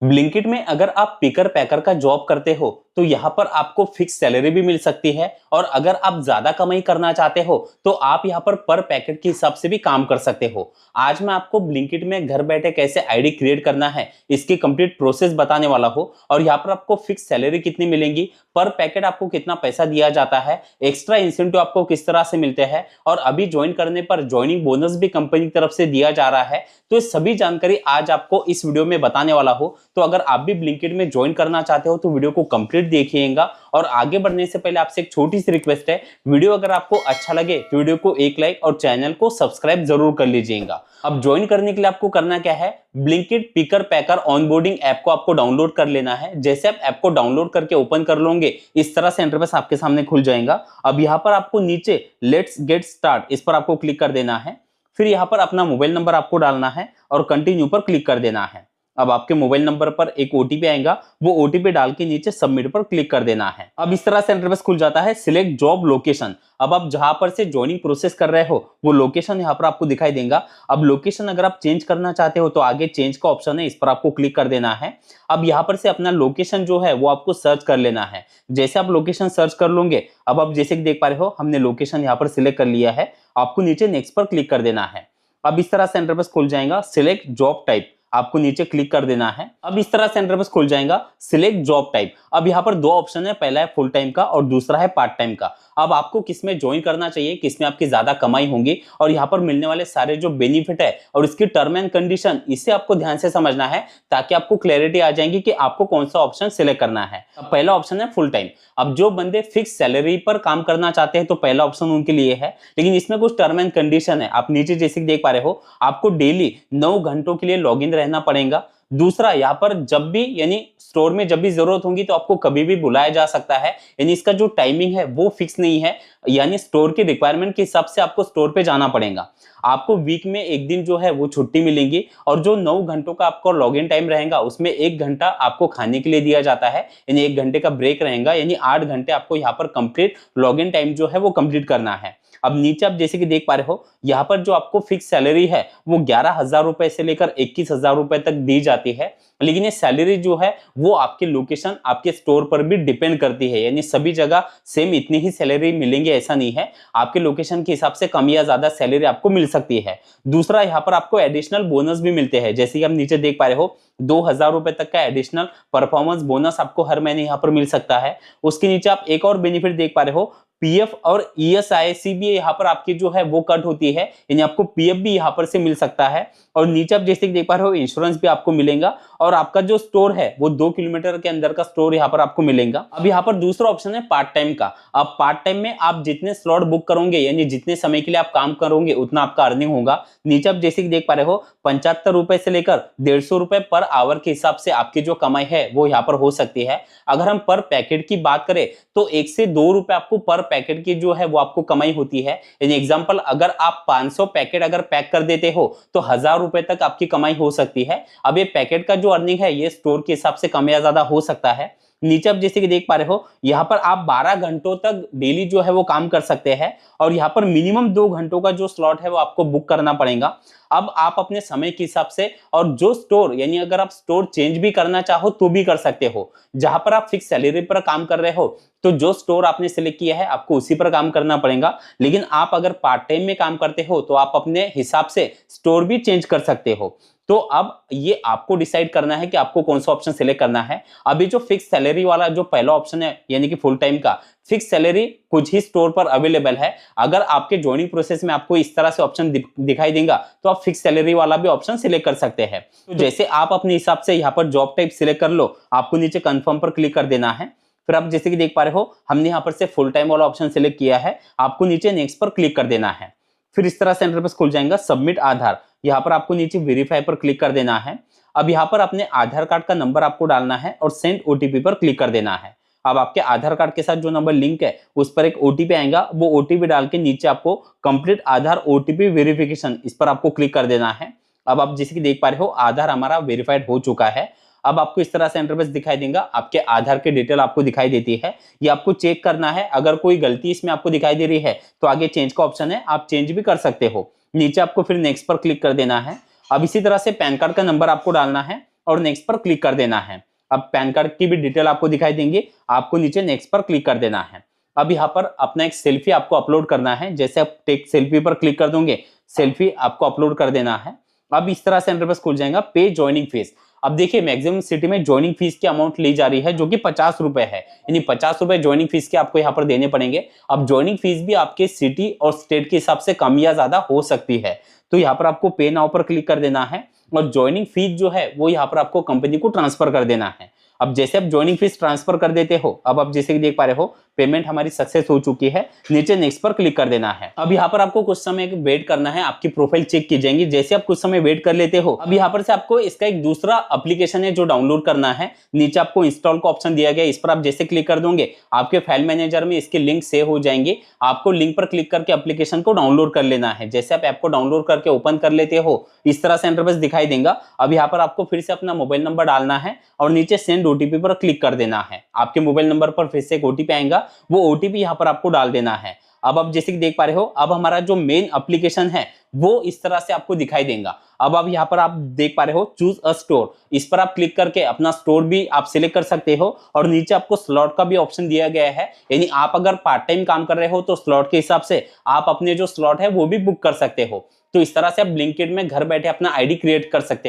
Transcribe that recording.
Blinkit में अगर आप पिकर पैकर का जॉब करते हो तो यहाँ पर आपको फिक्स सैलरी भी मिल सकती है और अगर आप ज्यादा कमाई करना चाहते हो तो आप यहाँ पर पैकेट के हिसाब से भी काम कर सकते हो। आज मैं आपको ब्लिंकिट में घर बैठे कैसे आईडी क्रिएट करना है इसकी कंप्लीट प्रोसेस बताने वाला हूँ और यहाँ पर आपको फिक्स सैलरी कितनी मिलेंगी, पर पैकेट आपको कितना पैसा दिया जाता है, एक्स्ट्रा इंसेंटिव आपको किस तरह से मिलते हैं और अभी ज्वाइन करने पर ज्वाइनिंग बोनस भी कंपनी की तरफ से दिया जा रहा है। तो ये सभी जानकारी आज आपको इस वीडियो में बताने वाला हूँ। तो अगर आप भी ब्लिंकिट में ज्वाइन करना चाहते हो तो वीडियो को कंप्लीट देखिएगा। और आगे बढ़ने से पहले आपसे एक छोटी सी रिक्वेस्ट है, वीडियो अगर आपको अच्छा लगे तो वीडियो को एक लाइक और चैनल को सब्सक्राइब जरूर कर लीजिएगा। अब ज्वाइन करने के लिए आपको करना क्या है, Blinkit picker packer onboarding app को आपको डाउनलोड कर लेना है। जैसे आप ऐप को डाउनलोड करके ओपन कर लोगे इस तरह से इंटरफेस आपके सामने खुल जाएगा। अब यहाँ पर आपको नीचे लेट्स गेट स्टार्ट इस पर आपको क्लिक कर देना है। फिर यहाँ पर अपना मोबाइल नंबर आपको डालना है और कंटिन्यू पर क्लिक कर देना है। अब आपके मोबाइल नंबर पर एक ओटीपी आएगा, वो ओटीपी डाल के नीचे सबमिट पर क्लिक कर देना है। अब इस तरह से इंटरफेस खुल जाता है। Select job location. अब आप जहां पर से ज्वाइनिंग प्रोसेस कर रहे हो वो लोकेशन यहाँ पर आपको दिखाई देगा। अब लोकेशन अगर आप चेंज करना चाहते हो तो आगे चेंज का ऑप्शन है, इस पर आपको क्लिक कर देना है। अब यहाँ पर से अपना लोकेशन जो है वो आपको सर्च कर लेना है। जैसे आप लोकेशन सर्च कर लोगे, अब आप जैसे कि देख पा रहे हो हमने लोकेशन यहाँ पर सिलेक्ट कर लिया है। आपको नीचे नेक्स्ट पर क्लिक कर देना है। अब इस तरह से इंटरफेस खुल जाएगा। सिलेक्ट जॉब टाइप, आपको नीचे क्लिक कर देना है। अब इस तरह से इंटरफेस खुल जाएगा। Select job type. अब यहाँ पर दो ऑप्शन है, पहला है फुल टाइम का और दूसरा है पार्ट टाइम का। अब आपको किसमें ज्वाइन करना चाहिए, किसमें आपकी ज्यादा कमाई होगी और यहाँ पर मिलने वाले सारे जो बेनिफिट है और इसकी टर्म एंड कंडीशन, इसे आपको ध्यान से समझना है ताकि आपको क्लैरिटी आ जाएगी कि आपको कौन सा ऑप्शन सिलेक्ट करना है। अब पहला ऑप्शन है फुल टाइम। अब जो बंदे फिक्स सैलरी पर काम करना चाहते हैं तो पहला ऑप्शन उनके लिए है, लेकिन इसमें कुछ टर्म एंड कंडीशन है। आप नीचे जैसे देख पा रहे हो आपको डेली 9 घंटों के लिए लॉग इन रहना पड़ेगा। दूसरा, यहाँ पर जब भी यानी स्टोर में जब भी जरूरत होगी तो आपको कभी भी बुलाया जा सकता है, यानी इसका जो टाइमिंग है वो फिक्स नहीं है, यानी स्टोर की रिक्वायरमेंट के हिसाब से आपको स्टोर पे जाना पड़ेगा। आपको वीक में एक दिन जो है वो छुट्टी मिलेंगी और जो 9 घंटों का आपको लॉग इन टाइम रहेगा उसमें 1 घंटा आपको खाने के लिए दिया जाता है, यानी 1 घंटे का ब्रेक रहेगा, यानी 8 घंटे आपको यहाँ पर कंप्लीट लॉग इन टाइम जो है वो कंप्लीट करना है। अब नीचे आप जैसे कि देख पा रहे हो यहाँ पर जो आपको फिक्स सैलरी है वो 11,000 रुपए से लेकर 21,000 रुपए तक दी जाती है, लेकिन ये सैलरी जो है वो आपके लोकेशन आपके स्टोर पर भी डिपेंड करती है, यानी सभी जगह सेम इतनी ही सैलरी मिलेंगे ऐसा नहीं है। आपके लोकेशन के हिसाब से कम या ज्यादा सैलरी आपको मिल सकती है। दूसरा, यहाँ पर आपको एडिशनल बोनस भी मिलते हैं, जैसे कि आप नीचे देख पा रहे हो 2,000 रुपए तक का एडिशनल परफॉर्मेंस बोनस आपको हर महीने यहाँ पर मिल सकता है। उसके नीचे आप एक और बेनिफिट देख पा रहे हो, पीएफ और ईएसआईसी भी यहाँ पर आपकी जो है वो कट होती है, यानी आपको पीएफ भी यहाँ पर से मिल सकता है। और नीचे आप जैसे देख पा रहे हो इंश्योरेंस भी आपको मिलेगा और आपका जो स्टोर है वो 2 किलोमीटर के अंदर का स्टोर यहाँ पर आपको मिलेगा। अब यहाँ पर दूसरा ऑप्शन है पार्ट टाइम का। अब पार्ट टाइम में आप जितने स्लॉट बुक करोगे यानी जितने समय के लिए आप काम करोगे उतना आपका अर्निंग होगा। नीचे आप जैसे देख पा रहे हो 75 रुपए से लेकर 150 रुपए पर आवर के हिसाब से आपकी जो कमाई है वो यहाँ पर हो सकती है। अगर हम पर पैकेट की बात करें तो 1 से 2 रुपए आपको पर पैकेट की जो है वो आपको कमाई होती है, यानी एग्जांपल अगर आप 500 पैकेट अगर पैक कर देते हो तो 1,000 रुपए तक आपकी कमाई हो सकती है। अब ये पैकेट का जो अर्निंग है ये स्टोर के हिसाब से कम या ज्यादा हो सकता है। नीचे आप जैसे कि देख पा रहे हो यहाँ पर आप 12 घंटों तक डेली जो है वो काम कर सकते हैं और यहाँ पर मिनिमम 2 घंटों का जो स्लॉट है वो आपको बुक करना पड़ेगा। अब आप अपने समय के हिसाब से और जो स्टोर यानी अगर आप स्टोर चेंज भी करना चाहो तो भी कर सकते हो। जहां पर आप फिक्स सैलरी पर काम कर रहे हो तो जो स्टोर आपने सिलेक्ट किया है आपको उसी पर काम करना पड़ेगा, लेकिन आप अगर पार्ट टाइम में काम करते हो तो आप अपने हिसाब से स्टोर भी चेंज कर सकते हो। तो अब ये आपको डिसाइड करना है कि आपको कौन सा ऑप्शन सिलेक्ट करना है। अभी जो फिक्स सैलरी वाला जो पहला ऑप्शन है यानी कि फुल टाइम का, फिक्स सैलरी कुछ ही स्टोर पर अवेलेबल है। अगर आपके ज्वाइनिंग प्रोसेस में आपको इस तरह से ऑप्शन दिखाई देगा तो आप फिक्स सैलरी वाला भी ऑप्शन सिलेक्ट कर सकते हैं। तो जैसे आप अपने हिसाब से यहाँ पर जॉब टाइप सिलेक्ट कर लो, आपको नीचे कंफर्म पर क्लिक कर देना है। फिर आप जैसे कि देख पा रहे हो हमने यहाँ पर से फुल टाइम वाला ऑप्शन सिलेक्ट किया है, आपको नीचे नेक्स्ट पर क्लिक कर देना है। फिर इस तरह से इंटरफेस खुल जाएगा। सबमिट आधार, यहाँ पर आपको नीचे वेरीफाई पर क्लिक कर देना है। अब यहाँ पर अपने आधार कार्ड का नंबर आपको डालना है और सेंड ओटीपी पर क्लिक कर देना है। अब आपके आधार कार्ड के साथ जो नंबर लिंक है उस पर एक ओटीपी आएगा, वो ओटीपी डाल के नीचे आपको कंप्लीट आधार ओटीपी वेरिफिकेशन इस पर आपको क्लिक कर देना है। अब आप जैसे कि देख पा रहे हो आधार हमारा वेरीफाइड हो चुका है। अब आपको इस तरह से इंटरफेस दिखाई देगा, आपके आधार की डिटेल आपको दिखाई देती है। ये आपको चेक करना है, अगर कोई गलती इसमें आपको दिखाई दे रही है तो आगे चेंज का ऑप्शन है, आप चेंज भी कर सकते हो। नीचे आपको फिर नेक्स्ट पर क्लिक कर देना है। अब इसी तरह से पैन कार्ड का नंबर आपको डालना है और नेक्स्ट पर क्लिक कर देना है। अब पैन कार्ड की भी डिटेल आपको दिखाई देंगे, आपको नीचे नेक्स्ट पर क्लिक कर देना है। अब यहाँ पर अपना एक सेल्फी आपको अपलोड करना है। जैसे आप टेक सेल्फी पर क्लिक कर दोगे, सेल्फी आपको अपलोड कर देना है। अब इस तरह से इंटरफेस खुल जाएगा। पे ज्वाइनिंग फीस। अब देखिए मैक्सिमम सिटी में ज्वाइनिंग फीस की अमाउंट ली जा रही है जो कि 50 रुपए है, यानी 50 रुपए ज्वाइनिंग फीस के आपको यहाँ पर देने पड़ेंगे। अब ज्वाइनिंग फीस भी आपके सिटी और स्टेट के हिसाब से कम या ज्यादा हो सकती है। तो यहाँ पर आपको पे नाउ पर क्लिक कर देना है और ज्वाइनिंग फीस जो है वो यहाँ पर आपको कंपनी को ट्रांसफर कर देना है। अब जैसे आप ज्वाइनिंग फीस ट्रांसफर कर देते हो, अब आप जैसे कि देख पा रहे हो पेमेंट हमारी सक्सेस हो चुकी है। नीचे नेक्स्ट पर क्लिक कर देना है। अब यहाँ पर आपको कुछ समय वेट करना है, आपकी प्रोफाइल चेक की जाएंगी। जैसे आप कुछ समय वेट कर लेते हो, अब यहाँ पर से आपको इसका एक दूसरा एप्लीकेशन है जो डाउनलोड करना है। नीचे आपको इंस्टॉल का ऑप्शन दिया गया है, इस पर आप जैसे क्लिक कर दोगे आपके फाइल मैनेजर में इसके लिंक सेव हो जाएंगे। आपको लिंक पर क्लिक करके एप्लीकेशन को डाउनलोड कर लेना है। जैसे आप ऐप को डाउनलोड करके ओपन कर लेते हो, इस तरह से इंटरफेस दिखाई देगा। अब यहाँ पर आपको फिर से अपना मोबाइल नंबर डालना है और नीचे सेंड ओटीपी पर क्लिक कर देना है। आपके मोबाइल नंबर पर फिर से एक ओटीपी आएगा, वो ओटीपी यहाँ पर आपको डाल देना है। अब आप जैसे कि देख पा रहे हो, अब हमारा जो मेन एप्लीकेशन है वो इस तरह से आपको दिखाई देगा। अब यहाँ पर आप देख पा रहे हो चूज अ स्टोर, इस पर आप क्लिक करके अपना स्टोर भी आप सिलेक्ट कर सकते हो और नीचे आपको स्लॉट का भी ऑप्शन दिया गया है। यानी आप अगर पार्ट टाइम काम कर रहे हो तो स्लॉट के हिसाब से आप अपने जो स्लॉट है वो भी बुक कर सकते हो। तो इस तरह से आप ब्लिंकिट में घर बैठे अपना आईडी क्रिएट कर सकते हो।